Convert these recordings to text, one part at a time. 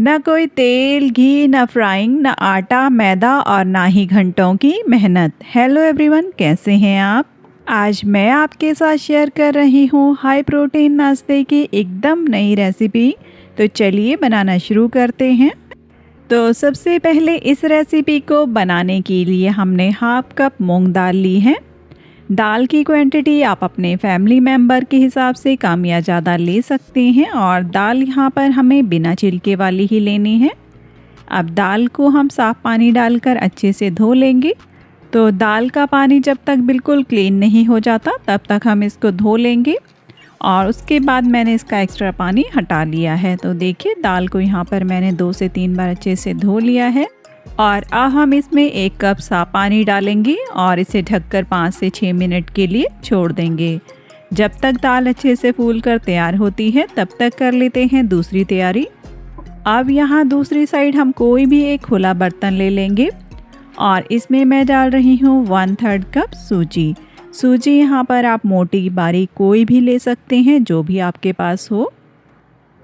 ना कोई तेल, घी, ना फ्राइंग, ना आटा, मैदा और ना ही घंटों की मेहनत। हेलो एवरीवन, कैसे हैं आप? आज मैं आपके साथ शेयर कर रही हूँ हाई प्रोटीन नाश्ते की एकदम नई रेसिपी। तो चलिए बनाना शुरू करते हैं। तो सबसे पहले इस रेसिपी को बनाने के लिए हमने हाफ कप मूंग दाल ली है। दाल की क्वांटिटी आप अपने फैमिली मेंबर के हिसाब से कम या ज़्यादा ले सकते हैं और दाल यहाँ पर हमें बिना छिलके वाली ही लेनी है। अब दाल को हम साफ़ पानी डालकर अच्छे से धो लेंगे। तो दाल का पानी जब तक बिल्कुल क्लीन नहीं हो जाता तब तक हम इसको धो लेंगे और उसके बाद मैंने इसका एक्स्ट्रा पानी हटा लिया है। तो देखिए दाल को यहाँ पर मैंने 2 से 3 बार अच्छे से धो लिया है और अब हम इसमें 1 कप साफ पानी डालेंगे और इसे ढककर 5 से 6 मिनट के लिए छोड़ देंगे। जब तक दाल अच्छे से फूल कर तैयार होती है तब तक कर लेते हैं दूसरी तैयारी। अब यहाँ दूसरी साइड हम कोई भी एक खुला बर्तन ले लेंगे और इसमें मैं डाल रही हूँ 1/3 कप सूजी। सूजी यहाँ पर आप मोटी बारीक कोई भी ले सकते हैं, जो भी आपके पास हो।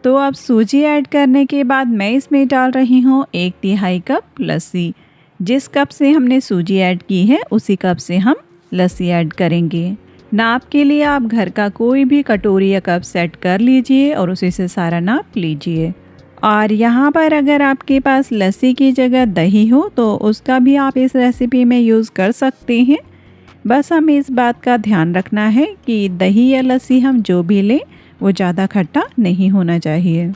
तो अब सूजी ऐड करने के बाद मैं इसमें डाल रही हूँ 1/3 कप लस्सी। जिस कप से हमने सूजी ऐड की है उसी कप से हम लस्सी ऐड करेंगे। नाप के लिए आप घर का कोई भी कटोरी या कप सेट कर लीजिए और उसी से सारा नाप लीजिए। और यहाँ पर अगर आपके पास लस्सी की जगह दही हो तो उसका भी आप इस रेसिपी में यूज़ कर सकते हैं। बस हमें इस बात का ध्यान रखना है कि दही या लस्सी हम जो भी लें वो ज़्यादा खट्टा नहीं होना चाहिए।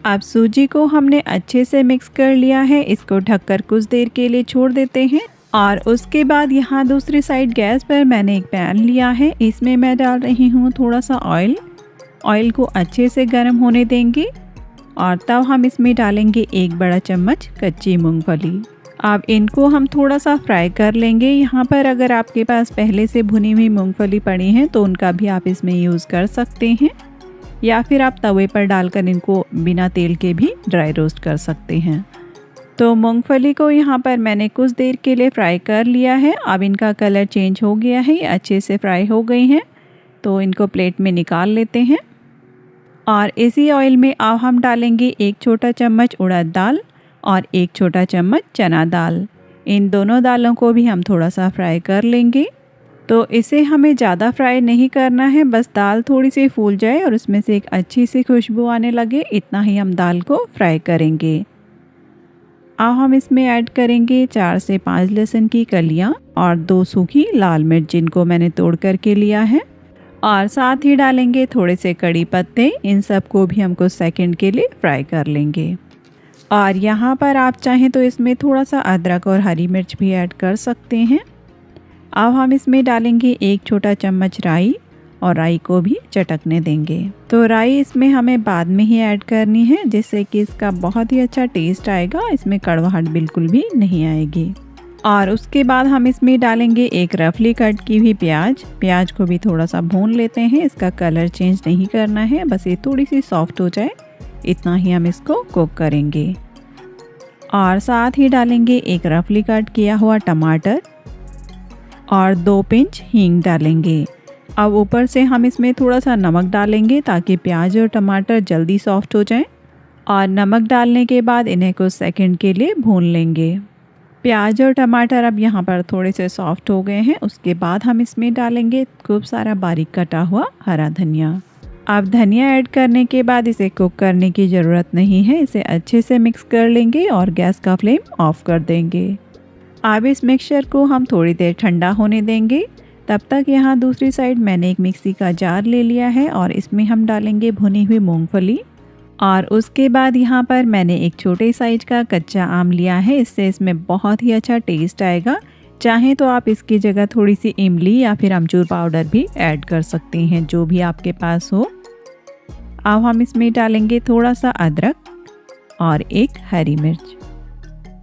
अब सूजी को हमने अच्छे से मिक्स कर लिया है, इसको ढककर कुछ देर के लिए छोड़ देते हैं। और उसके बाद यहाँ दूसरी साइड गैस पर मैंने एक पैन लिया है, इसमें मैं डाल रही हूँ थोड़ा सा ऑयल। ऑयल को अच्छे से गर्म होने देंगे और तब हम इसमें डालेंगे 1 बड़ा चम्मच कच्ची मूंगफली। अब इनको हम थोड़ा सा फ्राई कर लेंगे। यहाँ पर अगर आपके पास पहले से भुनी हुई मूंगफली पड़ी हैं तो उनका भी आप इसमें यूज़ कर सकते हैं, या फिर आप तवे पर डालकर इनको बिना तेल के भी ड्राई रोस्ट कर सकते हैं। तो मूंगफली को यहाँ पर मैंने कुछ देर के लिए फ्राई कर लिया है। अब इनका कलर चेंज हो गया है, ये अच्छे से फ्राई हो गई हैं। तो इनको प्लेट में निकाल लेते हैं और इसी ऑयल में अब हम डालेंगे 1 छोटा चम्मच उड़द दाल और 1 छोटा चम्मच चना दाल। इन दोनों दालों को भी हम थोड़ा सा फ्राई कर लेंगे। तो इसे हमें ज़्यादा फ्राई नहीं करना है, बस दाल थोड़ी सी फूल जाए और उसमें से एक अच्छी सी खुशबू आने लगे, इतना ही हम दाल को फ्राई करेंगे। अब हम इसमें ऐड करेंगे 4 से 5 लहसुन की कलियाँ और 2 सूखी लाल मिर्च जिनको मैंने तोड़ करके लिया है, और साथ ही डालेंगे थोड़े से कड़ी पत्ते। इन सब को भी हम कुछ सेकंड के लिए फ्राई कर लेंगे। और यहाँ पर आप चाहें तो इसमें थोड़ा सा अदरक और हरी मिर्च भी ऐड कर सकते हैं। अब हम इसमें डालेंगे 1 छोटा चम्मच राई और राई को भी चटकने देंगे। तो राई इसमें हमें बाद में ही ऐड करनी है, जिससे कि इसका बहुत ही अच्छा टेस्ट आएगा, इसमें कड़वाहट बिल्कुल भी नहीं आएगी। और उसके बाद हम इसमें डालेंगे 1 रफली कट की हुई प्याज। प्याज को भी थोड़ा सा भून लेते हैं, इसका कलर चेंज नहीं करना है, बस ये थोड़ी सी सॉफ्ट हो जाए इतना ही हम इसको कुक करेंगे। और साथ ही डालेंगे 1 रफली कट किया हुआ टमाटर और 2 पिंच हींग डालेंगे। अब ऊपर से हम इसमें थोड़ा सा नमक डालेंगे ताकि प्याज और टमाटर जल्दी सॉफ्ट हो जाएं। और नमक डालने के बाद इन्हें कुछ सेकंड के लिए भून लेंगे। प्याज और टमाटर अब यहाँ पर थोड़े से सॉफ्ट हो गए हैं। उसके बाद हम इसमें डालेंगे खूब सारा बारीक कटा हुआ हरा धनिया। अब धनिया ऐड करने के बाद इसे कुक करने की ज़रूरत नहीं है, इसे अच्छे से मिक्स कर लेंगे और गैस का फ्लेम ऑफ कर देंगे। अब इस मिक्सचर को हम थोड़ी देर ठंडा होने देंगे। तब तक यहाँ दूसरी साइड मैंने एक मिक्सी का जार ले लिया है और इसमें हम डालेंगे भुनी हुई मूंगफली। और उसके बाद यहाँ पर मैंने एक छोटे साइज का कच्चा आम लिया है, इससे इसमें बहुत ही अच्छा टेस्ट आएगा। चाहें तो आप इसकी जगह थोड़ी सी इमली या फिर अमचूर पाउडर भी ऐड कर सकते हैं, जो भी आपके पास हो। अब हम इसमें डालेंगे थोड़ा सा अदरक और 1 हरी मिर्च।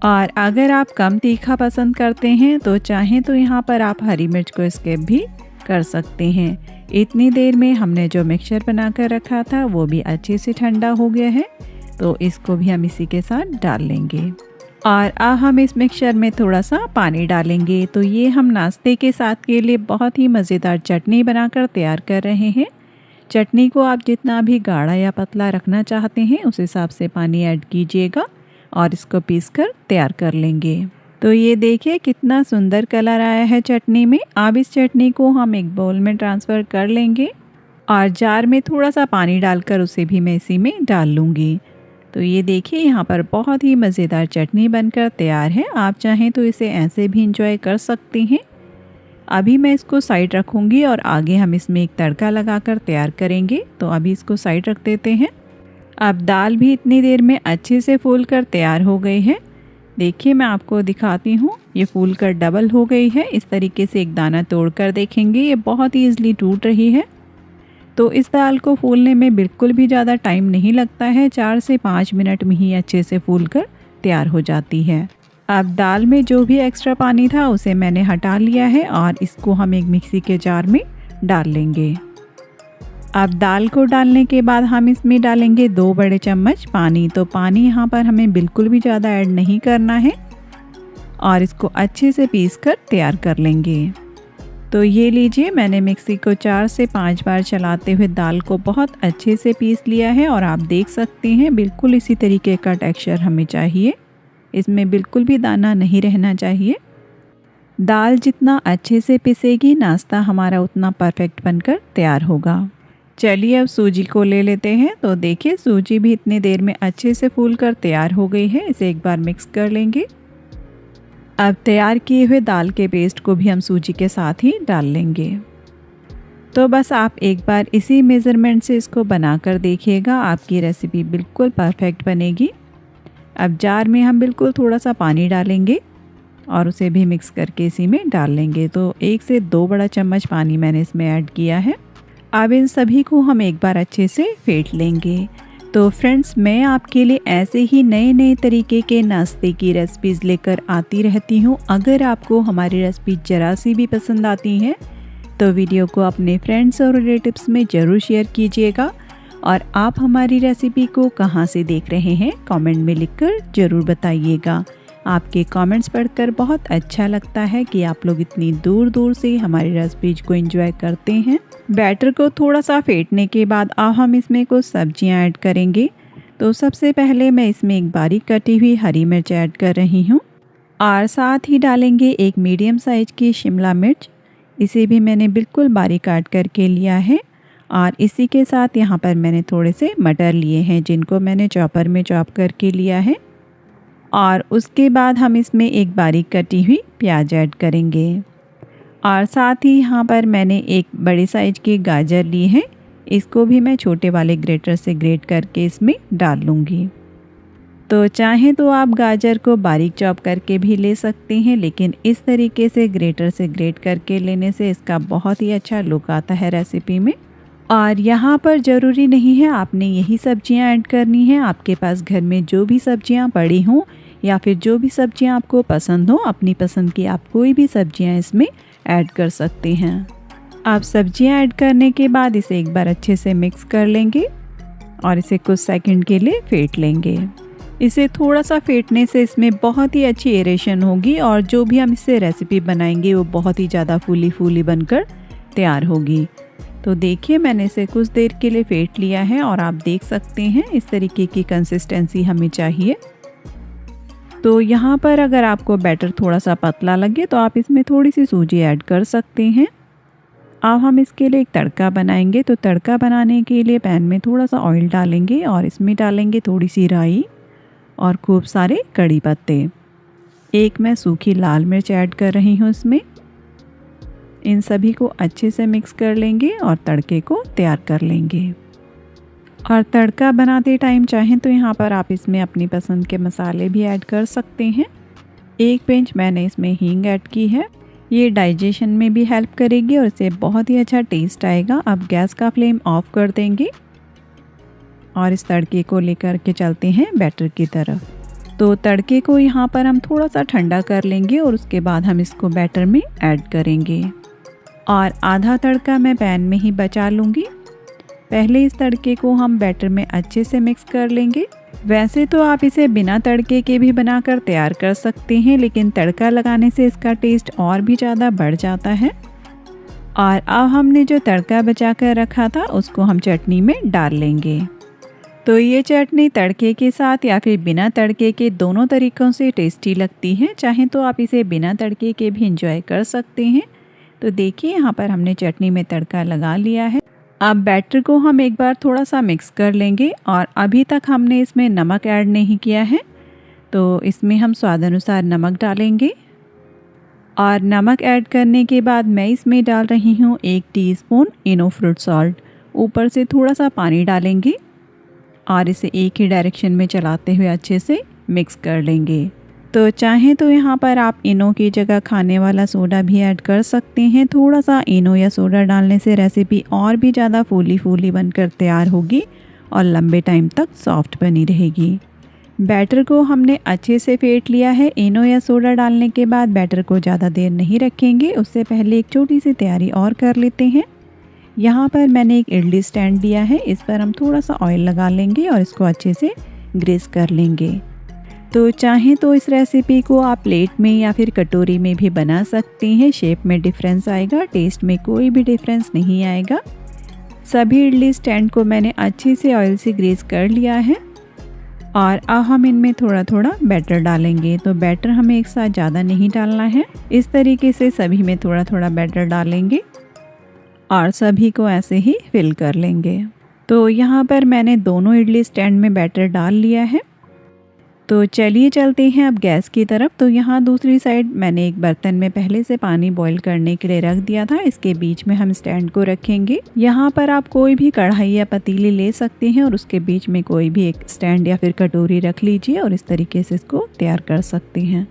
और अगर आप कम तीखा पसंद करते हैं तो चाहें तो यहाँ पर आप हरी मिर्च को स्किप भी कर सकते हैं। इतनी देर में हमने जो मिक्सचर बना कर रखा था वो भी अच्छे से ठंडा हो गया है, तो इसको भी हम इसी के साथ डाल लेंगे। और अब हम इस मिक्सचर में थोड़ा सा पानी डालेंगे। तो ये हम नाश्ते के साथ के लिए बहुत ही मज़ेदार चटनी बनाकर तैयार कर रहे हैं। चटनी को आप जितना भी गाढ़ा या पतला रखना चाहते हैं उस हिसाब से पानी ऐड कीजिएगा और इसको पीसकर तैयार कर लेंगे। तो ये देखिए कितना सुंदर कलर आया है चटनी में। अब इस चटनी को हम एक बाउल में ट्रांसफ़र कर लेंगे और जार में थोड़ा सा पानी डालकर उसे भी मैं इसी में डाल लूँगी। तो ये देखिए यहाँ पर बहुत ही मज़ेदार चटनी बनकर तैयार है। आप चाहें तो इसे ऐसे भी इंजॉय कर सकते हैं। अभी मैं इसको साइड रखूँगी और आगे हम इसमें एक तड़का लगाकर तैयार करेंगे। तो अभी इसको साइड रख देते हैं। अब दाल भी इतनी देर में अच्छे से फूल कर तैयार हो गई है। देखिए मैं आपको दिखाती हूँ, ये फूल कर डबल हो गई है। इस तरीके से एक दाना तोड़कर देखेंगे, ये बहुत ही ईज़िली टूट रही है। तो इस दाल को फूलने में बिल्कुल भी ज़्यादा टाइम नहीं लगता है, 4 से 5 मिनट में ही अच्छे से फूल कर तैयार हो जाती है। अब दाल में जो भी एक्स्ट्रा पानी था उसे मैंने हटा लिया है और इसको हम एक मिक्सी के जार में डाल लेंगे। अब दाल को डालने के बाद हम इसमें डालेंगे 2 बड़े चम्मच पानी। तो पानी यहाँ पर हमें बिल्कुल भी ज़्यादा ऐड नहीं करना है और इसको अच्छे से पीस कर तैयार कर लेंगे। तो ये लीजिए, मैंने मिक्सी को 4 से 5 बार चलाते हुए दाल को बहुत अच्छे से पीस लिया है और आप देख सकते हैं बिल्कुल इसी तरीके का टेक्सचर हमें चाहिए। इसमें बिल्कुल भी दाना नहीं रहना चाहिए। दाल जितना अच्छे से पिसेगी नाश्ता हमारा उतना परफेक्ट बनकर तैयार होगा। चलिए अब सूजी को ले लेते हैं। तो देखिए सूजी भी इतनी देर में अच्छे से फूल कर तैयार हो गई है। इसे एक बार मिक्स कर लेंगे। अब तैयार किए हुए दाल के पेस्ट को भी हम सूजी के साथ ही डाल लेंगे। तो बस आप एक बार इसी मेज़रमेंट से इसको बनाकर देखिएगा, आपकी रेसिपी बिल्कुल परफेक्ट बनेगी। अब जार में हम बिल्कुल थोड़ा सा पानी डालेंगे और उसे भी मिक्स करके इसी में डाल लेंगे। तो 1 से 2 बड़ा चम्मच पानी मैंने इसमें ऐड किया है। अब इन सभी को हम एक बार अच्छे से फेंट लेंगे। तो फ्रेंड्स, मैं आपके लिए ऐसे ही नए नए तरीके के नाश्ते की रेसिपीज़ लेकर आती रहती हूँ। अगर आपको हमारी रेसिपी ज़रा सी भी पसंद आती है तो वीडियो को अपने फ्रेंड्स और रिलेटिव्स में ज़रूर शेयर कीजिएगा। और आप हमारी रेसिपी को कहाँ से देख रहे हैं कमेंट में लिखकर ज़रूर बताइएगा। आपके कमेंट्स पढ़कर बहुत अच्छा लगता है कि आप लोग इतनी दूर दूर से हमारी रेसिपीज को एंजॉय करते हैं। बैटर को थोड़ा सा फेंटने के बाद अब हम इसमें कुछ सब्जियां ऐड करेंगे। तो सबसे पहले मैं इसमें एक बारीक कटी हुई हरी मिर्च ऐड कर रही हूँ और साथ ही डालेंगे एक मीडियम साइज की शिमला मिर्च। इसे भी मैंने बिल्कुल बारीक काट करके लिया है। और इसी के साथ यहाँ पर मैंने थोड़े से मटर लिए हैं जिनको मैंने चॉपर में चॉप करके लिया है। और उसके बाद हम इसमें एक बारीक कटी हुई प्याज ऐड करेंगे। और साथ ही यहाँ पर मैंने एक बड़े साइज की गाजर ली है, इसको भी मैं छोटे वाले ग्रेटर से ग्रेट करके इसमें डाल लूँगी। तो चाहें तो आप गाजर को बारीक चॉप करके भी ले सकते हैं, लेकिन इस तरीके से ग्रेटर से ग्रेट करके लेने से इसका बहुत ही अच्छा लुक आता है रेसिपी में। और यहाँ पर ज़रूरी नहीं है आपने यही सब्जियाँ ऐड करनी है। आपके पास घर में जो भी सब्जियाँ पड़ी हों या फिर जो भी सब्जियाँ आपको पसंद हो, अपनी पसंद की आप कोई भी सब्जियाँ इसमें ऐड कर सकते हैं। आप सब्जियाँ ऐड करने के बाद इसे एक बार अच्छे से मिक्स कर लेंगे और इसे कुछ सेकंड के लिए फेंट लेंगे। इसे थोड़ा सा फेंटने से इसमें बहुत ही अच्छी एरेशन होगी और जो भी हम इससे रेसिपी बनाएंगे वो बहुत ही ज़्यादा फूली फूली बनकर तैयार होगी। तो देखिए मैंने इसे कुछ देर के लिए फेंट लिया है और आप देख सकते हैं इस तरीके की कंसिस्टेंसी हमें चाहिए। तो यहाँ पर अगर आपको बैटर थोड़ा सा पतला लगे तो आप इसमें थोड़ी सी सूजी ऐड कर सकते हैं। अब हम इसके लिए एक तड़का बनाएंगे। तो तड़का बनाने के लिए पैन में थोड़ा सा ऑयल डालेंगे और इसमें डालेंगे थोड़ी सी राई और खूब सारे कड़ी पत्ते। एक मैं सूखी लाल मिर्च ऐड कर रही हूँ इसमें। इन सभी को अच्छे से मिक्स कर लेंगे और तड़के को तैयार कर लेंगे। और तड़का बनाते टाइम चाहें तो यहाँ पर आप इसमें अपनी पसंद के मसाले भी ऐड कर सकते हैं। एक पिंच मैंने इसमें हींग ऐड की है, ये डाइजेशन में भी हेल्प करेगी और इससे बहुत ही अच्छा टेस्ट आएगा। अब गैस का फ्लेम ऑफ कर देंगे और इस तड़के को लेकर के चलते हैं बैटर की तरफ। तो तड़के को यहाँ पर हम थोड़ा सा ठंडा कर लेंगे और उसके बाद हम इसको बैटर में ऐड करेंगे। और आधा तड़का मैं पैन में ही बचा लूँगी। पहले इस तड़के को हम बैटर में अच्छे से मिक्स कर लेंगे। वैसे तो आप इसे बिना तड़के के भी बनाकर तैयार कर सकते हैं, लेकिन तड़का लगाने से इसका टेस्ट और भी ज़्यादा बढ़ जाता है। और अब हमने जो तड़का बचा कर रखा था उसको हम चटनी में डाल लेंगे। तो ये चटनी तड़के के साथ या फिर बिना तड़के के दोनों तरीक़ों से टेस्टी लगती है। चाहें तो आप इसे बिना तड़के के भी इंजॉय कर सकते हैं। तो देखिए यहाँ पर हमने चटनी में तड़का लगा लिया है। अब बैटर को हम एक बार थोड़ा सा मिक्स कर लेंगे और अभी तक हमने इसमें नमक ऐड नहीं किया है, तो इसमें हम स्वाद अनुसार नमक डालेंगे। और नमक ऐड करने के बाद मैं इसमें डाल रही हूँ 1 टीस्पून इनो फ्रूट सॉल्ट। ऊपर से थोड़ा सा पानी डालेंगे और इसे एक ही डायरेक्शन में चलाते हुए अच्छे से मिक्स कर लेंगे। तो चाहें तो यहाँ पर आप इनो की जगह खाने वाला सोडा भी ऐड कर सकते हैं। थोड़ा सा इनो या सोडा डालने से रेसिपी और भी ज़्यादा फूली फूली बनकर तैयार होगी और लंबे टाइम तक सॉफ्ट बनी रहेगी। बैटर को हमने अच्छे से फेंट लिया है। इनो या सोडा डालने के बाद बैटर को ज़्यादा देर नहीं रखेंगे, उससे पहले एक छोटी सी तैयारी और कर लेते हैं। यहाँ पर मैंने एक इडली स्टैंड लिया है, इस पर हम थोड़ा सा ऑयल लगा लेंगे और इसको अच्छे से ग्रीस कर लेंगे। तो चाहें तो इस रेसिपी को आप प्लेट में या फिर कटोरी में भी बना सकते हैं। शेप में डिफरेंस आएगा, टेस्ट में कोई भी डिफरेंस नहीं आएगा। सभी इडली स्टैंड को मैंने अच्छे से ऑयल से ग्रीस कर लिया है और अब हम इनमें थोड़ा थोड़ा बैटर डालेंगे। तो बैटर हमें एक साथ ज़्यादा नहीं डालना है, इस तरीके से सभी में थोड़ा थोड़ा बैटर डालेंगे और सभी को ऐसे ही फिल कर लेंगे। तो यहाँ पर मैंने दोनों इडली स्टैंड में बैटर डाल लिया है। तो चलिए चलते हैं अब गैस की तरफ। तो यहाँ दूसरी साइड मैंने एक बर्तन में पहले से पानी बॉईल करने के लिए रख दिया था, इसके बीच में हम स्टैंड को रखेंगे। यहाँ पर आप कोई भी कढ़ाई या पतीली ले सकते हैं और उसके बीच में कोई भी एक स्टैंड या फिर कटोरी रख लीजिए और इस तरीके से इसको तैयार कर सकते हैं।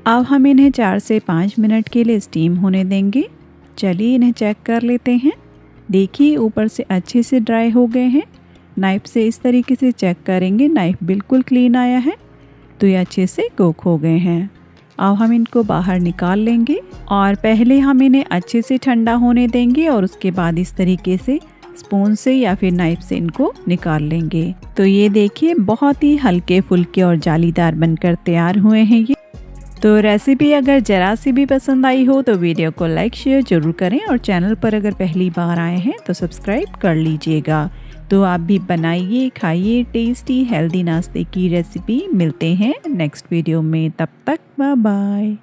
अब हम इन्हें 4 से 5 मिनट के लिए स्टीम होने देंगे। चलिए इन्हें चेक कर लेते हैं। देखिए ऊपर से अच्छे से ड्राई हो गए हैं। नाइफ़ से इस तरीके से चेक करेंगे, नाइफ़ बिल्कुल क्लीन आया है, तो ये अच्छे से कुक हो गए हैं। अब हम इनको बाहर निकाल लेंगे और पहले हम इन्हें अच्छे से ठंडा होने देंगे और उसके बाद इस तरीके से स्पून से या फिर नाइफ़ से इनको निकाल लेंगे। तो ये देखिए बहुत ही हल्के फुल्के और जालीदार बनकर तैयार हुए हैं ये। तो रेसिपी अगर ज़रा सी भी पसंद आई हो तो वीडियो को लाइक शेयर ज़रूर करें और चैनल पर अगर पहली बार आए हैं तो सब्सक्राइब कर लीजिएगा। तो आप भी बनाइए, खाइए टेस्टी हेल्दी नाश्ते की रेसिपी। मिलते हैं नेक्स्ट वीडियो में, तब तक बाय बाय।